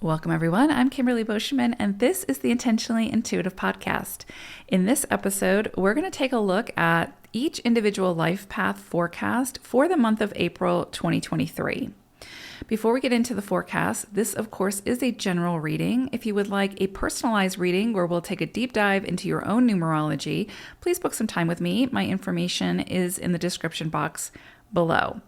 Welcome, everyone. I'm Kimberly Boschman, and this is the Intentionally Intuitive Podcast. In this episode, we're going to take a look at each individual life path forecast for the month of April 2023. Before we get into the forecast, this, of course, is a general reading. If you would like a personalized reading where we'll take a deep dive into your own numerology, please book some time with me. My information is in the description box below.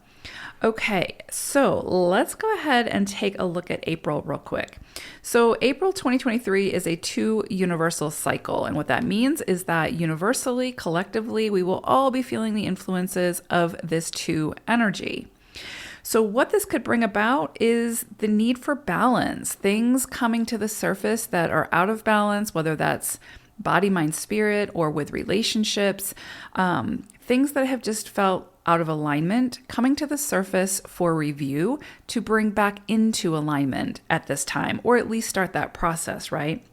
Okay, so let's go ahead and take a look at April real quick. So April 2023 is a 2 universal cycle. And what that means is that universally, collectively, we will all be feeling the influences of this 2 energy. So what this could bring about is the need for balance, things coming to the surface that are out of balance, whether that's body, mind, spirit, or with relationships, things that have just felt out of alignment, coming to the surface for review to bring back into alignment at this time, or at least start that process, right?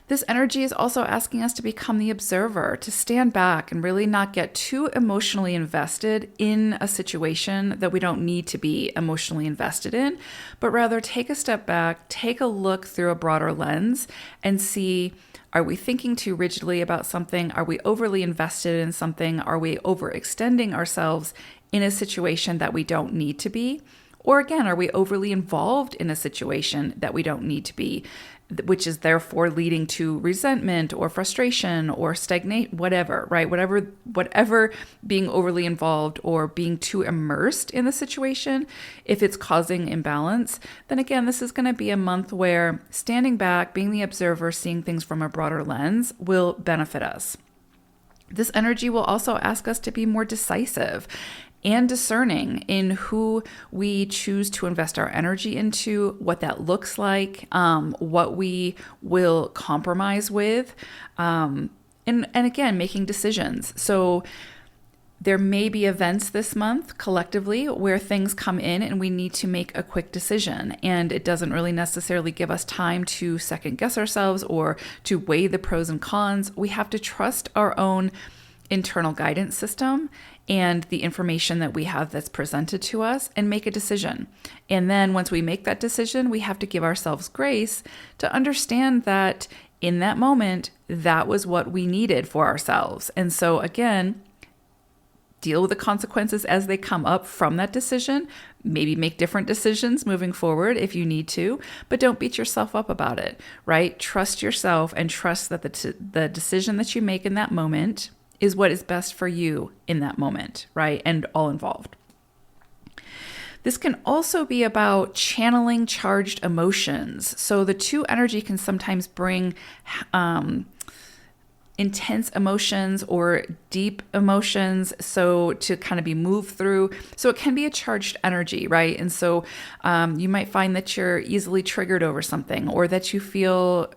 This energy is also asking us to become the observer, to stand back and really not get too emotionally invested in a situation that we don't need to be emotionally invested in, but rather take a step back, take a look through a broader lens and see, are we thinking too rigidly about something? Are we overly invested in something? Are we overextending ourselves in a situation that we don't need to be? Or again, are we overly involved in a situation that we don't need to be, which is therefore leading to resentment or frustration or stagnate, whatever, right? Whatever being overly involved or being too immersed in the situation, if it's causing imbalance, then again, this is going to be a month where standing back, being the observer, seeing things from a broader lens will benefit us. This energy will also ask us to be more decisive and discerning in who we choose to invest our energy into, what that looks like, what we will compromise with, and again, making decisions. So there may be events this month collectively where things come in and we need to make a quick decision, and it doesn't really necessarily give us time to second guess ourselves or to weigh the pros and cons. We have to trust our own internal guidance system and the information that we have that's presented to us and make a decision. And then once we make that decision, we have to give ourselves grace to understand that in that moment, that was what we needed for ourselves. And so again, deal with the consequences as they come up from that decision. Maybe make different decisions moving forward if you need to, but don't beat yourself up about it, right? Trust yourself and trust that the decision that you make in that moment is what is best for you in that moment, right? And all involved. This can also be about channeling charged emotions. So the 2 energy can sometimes bring intense emotions or deep emotions, so to kind of be moved through. So it can be a charged energy, right? And so you might find that you're easily triggered over something, or that you feel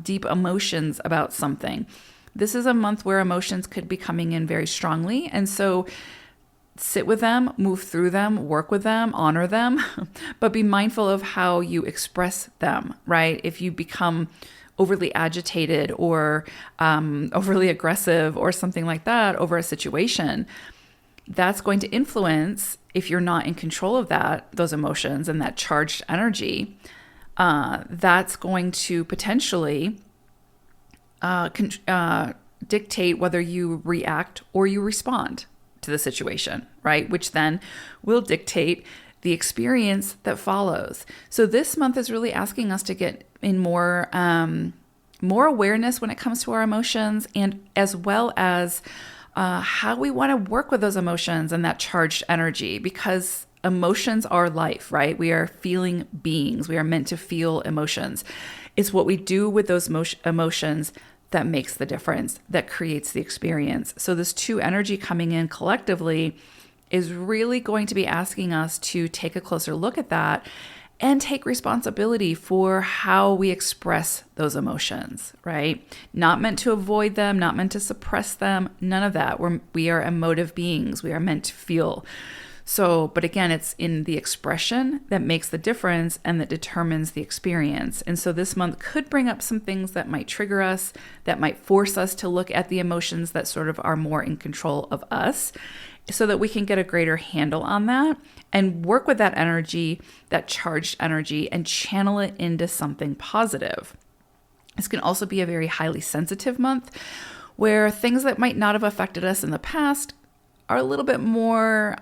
deep emotions about something. This is a month where emotions could be coming in very strongly. And so sit with them, move through them, work with them, honor them, but be mindful of how you express them, right? If you become overly agitated or overly aggressive or something like that over a situation, that's going to influence, if you're not in control of those emotions and that charged energy, that's going to potentially dictate whether you react or you respond to the situation, right? Which then will dictate the experience that follows. So this month is really asking us to get in more awareness when it comes to our emotions, and as well as how we want to work with those emotions and that charged energy, because emotions are life, right? We are feeling beings. We are meant to feel emotions. It's what we do with those emotions that makes the difference, that creates the experience. So this 2 energy coming in collectively is really going to be asking us to take a closer look at that and take responsibility for how we express those emotions, right? Not meant to avoid them, not meant to suppress them, none of that. We are emotive beings. We are meant to feel. So, but again, it's in the expression that makes the difference and that determines the experience. And so this month could bring up some things that might trigger us, that might force us to look at the emotions that sort of are more in control of us. so that we can get a greater handle on that and work with that energy, that charged energy, and channel it into something positive. This can also be a very highly sensitive month where things that might not have affected us in the past are a little bit more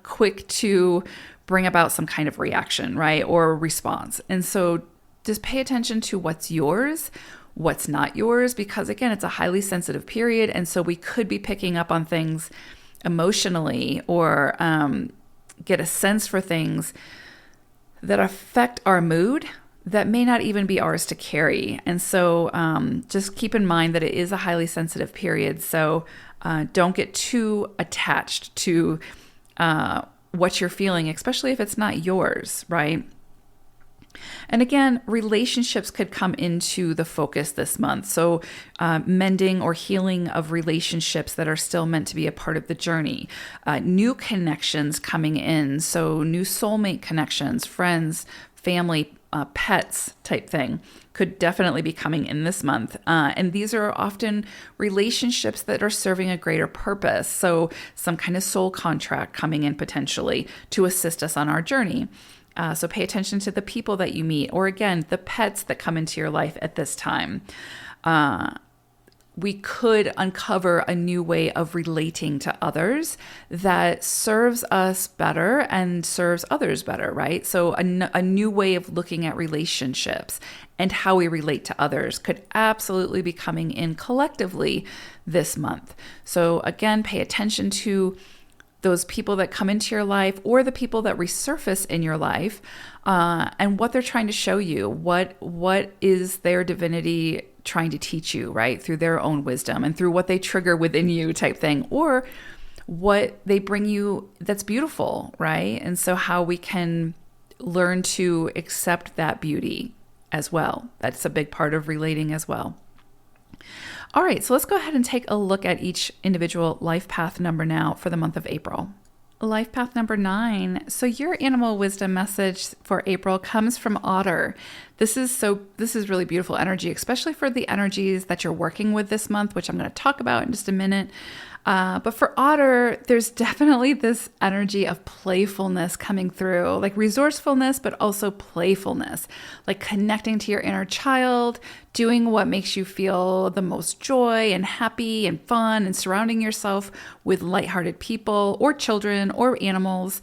quick to bring about some kind of reaction, right? Or response. And so just pay attention to what's yours, what's not yours, because again, it's a highly sensitive period. And so we could be picking up on things emotionally or get a sense for things that affect our mood that may not even be ours to carry. And so just keep in mind that it is a highly sensitive period. So don't get too attached to what you're feeling, especially if it's not yours, right? And again, relationships could come into the focus this month. So mending or healing of relationships that are still meant to be a part of the journey. New connections coming in. So new soulmate connections, friends, family, pets type thing could definitely be coming in this month. And these are often relationships that are serving a greater purpose. So some kind of soul contract coming in potentially to assist us on our journey. So pay attention to the people that you meet, or again, the pets that come into your life at this time. We could uncover a new way of relating to others that serves us better and serves others better, right? So a new way of looking at relationships and how we relate to others could absolutely be coming in collectively this month. So again, pay attention to those people that come into your life or the people that resurface in your life and what they're trying to show you. What is their divinity trying to teach you, right? Through their own wisdom and through what they trigger within you type thing, or what they bring you that's beautiful, right? And so how we can learn to accept that beauty as well. That's a big part of relating as well. All right, so let's go ahead and take a look at each individual life path number now for the month of April. Life path number 9. So your animal wisdom message for April comes from Otter. This is really beautiful energy, especially for the energies that you're working with this month, which I'm going to talk about in just a minute. But for Otter, there's definitely this energy of playfulness coming through, like resourcefulness, but also playfulness, like connecting to your inner child, doing what makes you feel the most joy and happy and fun, and surrounding yourself with lighthearted people or children or animals.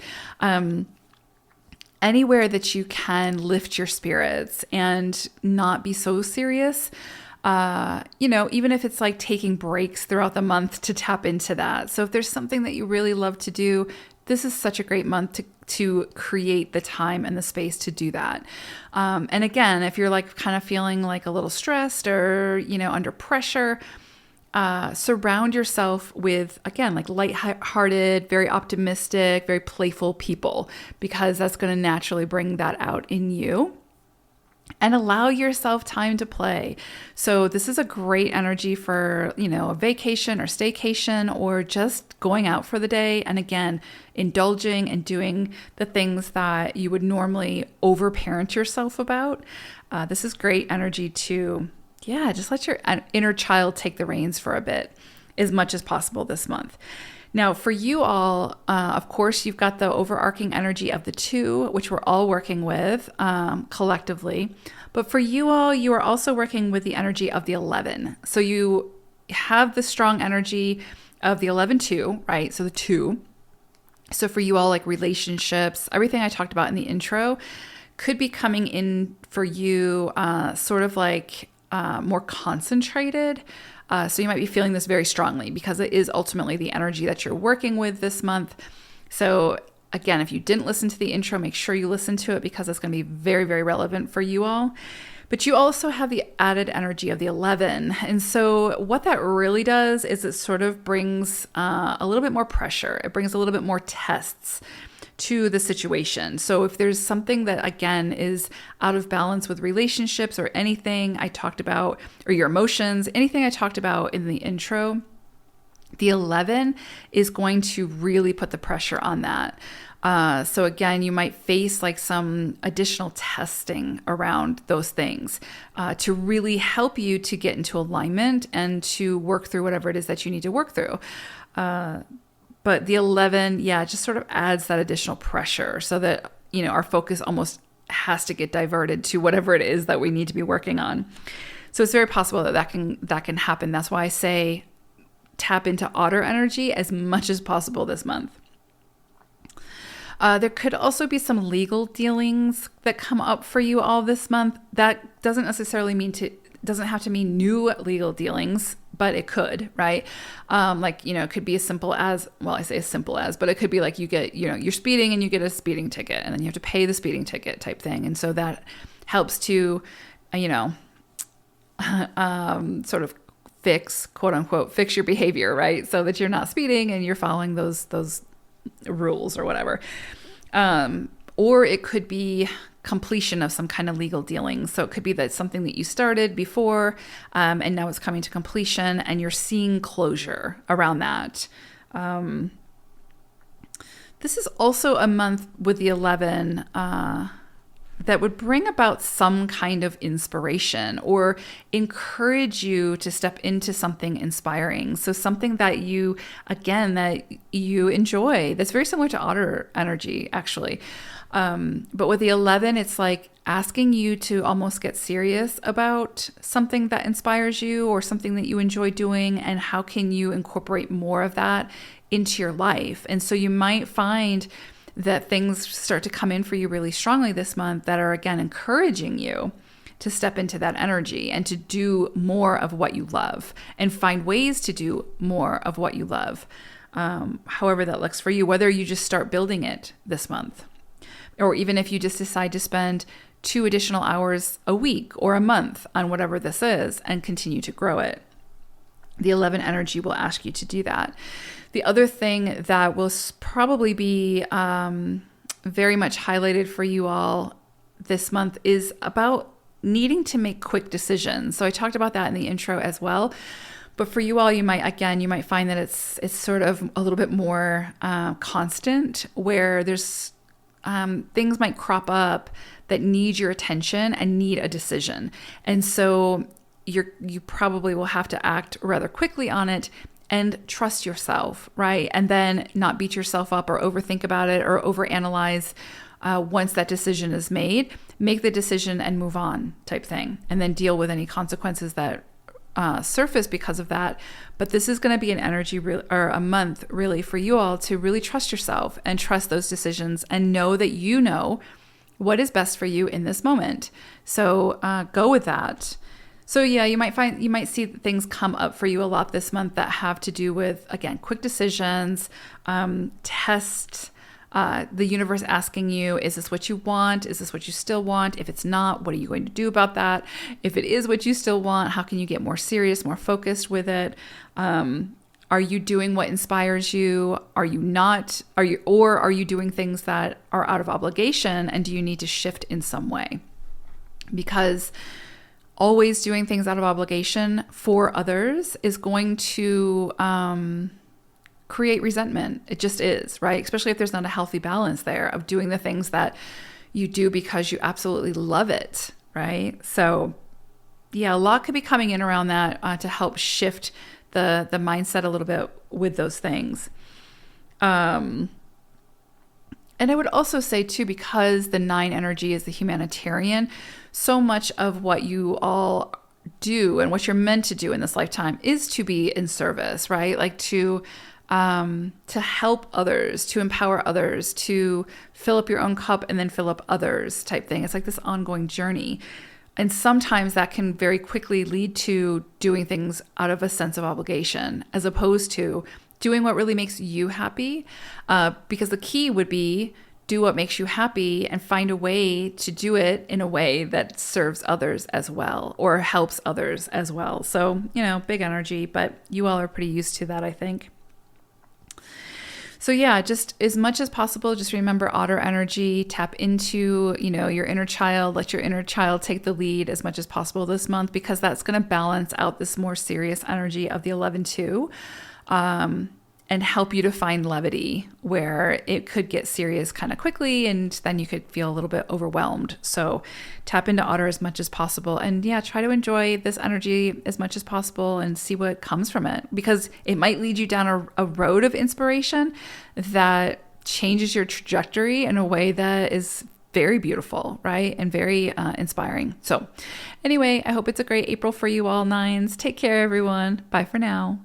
Anywhere that you can lift your spirits and not be so serious. Even if it's like taking breaks throughout the month to tap into that. So if there's something that you really love to do, this is such a great month to create the time and the space to do that. And again, if you're like kind of feeling like a little stressed or, under pressure, surround yourself with, again, like lighthearted, very optimistic, very playful people, because that's going to naturally bring that out in you. And allow yourself time to play. So this is a great energy for, a vacation or staycation or just going out for the day. And again, indulging and doing the things that you would normally overparent yourself about. This is great energy to, just let your inner child take the reins for a bit as much as possible this month. Now, for you all, of course, you've got the overarching energy of the 2, which we're all working with collectively. But for you all, you are also working with the energy of the 11. So you have the strong energy of the 11-2, right? So the 2. So for you all, like relationships, everything I talked about in the intro could be coming in for you sort of like more concentrated. So you might be feeling this very strongly because it is ultimately the energy that you're working with this month. So again, if you didn't listen to the intro, make sure you listen to it because it's going to be very, very relevant for you all. But you also have the added energy of the 11. And so what that really does is it sort of brings a little bit more pressure. It brings a little bit more tests to the situation. So if there's something that, again, is out of balance with relationships or anything I talked about, or your emotions, anything I talked about in the intro, the 11 is going to really put the pressure on that. So again, you might face like some additional testing around those things to really help you to get into alignment and to work through whatever it is that you need to work through. But the 11, yeah, just sort of adds that additional pressure so that, our focus almost has to get diverted to whatever it is that we need to be working on. So it's very possible that can happen. That's why I say tap into otter energy as much as possible this month. There could also be some legal dealings that come up for you all this month. That doesn't necessarily doesn't have to mean new legal dealings, but it could, right? It could be as simple as, well, I say as simple as, but it could be like you get, you're speeding and you get a speeding ticket and then you have to pay the speeding ticket type thing. And so that helps to, sort of quote unquote, fix your behavior, right? So that you're not speeding and you're following those rules or whatever. Or it could be completion of some kind of legal dealing. So it could be that something that you started before, and now it's coming to completion and you're seeing closure around that. This is also a month with the 11, that would bring about some kind of inspiration or encourage you to step into something inspiring. So something that you enjoy. That's very similar to otter energy, actually. But with the 11, it's like asking you to almost get serious about something that inspires you or something that you enjoy doing, and how can you incorporate more of that into your life. And so you might find that things start to come in for you really strongly this month that are, again, encouraging you to step into that energy and to do more of what you love and find ways to do more of what you love, however that looks for you, whether you just start building it this month, or even if you just decide to spend 2 additional hours a week or a month on whatever this is and continue to grow it. The 11 energy will ask you to do that. The other thing that will probably be very much highlighted for you all this month is about needing to make quick decisions. So I talked about that in the intro as well. But for you all, you might find that it's sort of a little bit more constant, where there's things might crop up that need your attention and need a decision. And so you probably will have to act rather quickly on it and trust yourself, right? And then not beat yourself up or overthink about it or overanalyze once that decision is made. Make the decision and move on type thing, and then deal with any consequences that surface because of that. But this is going to be an energy or a month really for you all to really trust yourself and trust those decisions and know that you know what is best for you in this moment. So go with that. So yeah, you might see things come up for you a lot this month that have to do with, again, quick decisions, test, the universe asking you, is this what you want? Is this what you still want? If it's not, what are you going to do about that? If it is what you still want, how can you get more serious, more focused with it? Are you doing what inspires you? Are you not? Are you doing things that are out of obligation, and do you need to shift in some way? Because always doing things out of obligation for others is going to create resentment. It just is, right? Especially if there's not a healthy balance there of doing the things that you do because you absolutely love it, right? So yeah, a lot could be coming in around that to help shift the mindset a little bit with those things. And I would also say too, because the 9 energy is the humanitarian, so much of what you all do and what you're meant to do in this lifetime is to be in service, right? Like to help others, to empower others, to fill up your own cup and then fill up others type thing. It's like this ongoing journey. And sometimes that can very quickly lead to doing things out of a sense of obligation, as opposed to doing what really makes you happy. Because the key would be do what makes you happy and find a way to do it in a way that serves others as well or helps others as well. So, big energy, but you all are pretty used to that, I think. So yeah, just as much as possible, just remember otter energy, tap into, your inner child, let your inner child take the lead as much as possible this month, because that's going to balance out this more serious energy of the 11-2. and help you to find levity where it could get serious kind of quickly and then you could feel a little bit overwhelmed. So tap into Otter as much as possible and try to enjoy this energy as much as possible and see what comes from it, because it might lead you down a road of inspiration that changes your trajectory in a way that is very beautiful, right? And very inspiring. So anyway, I hope it's a great April for you all, nines. Take care, everyone. Bye for now.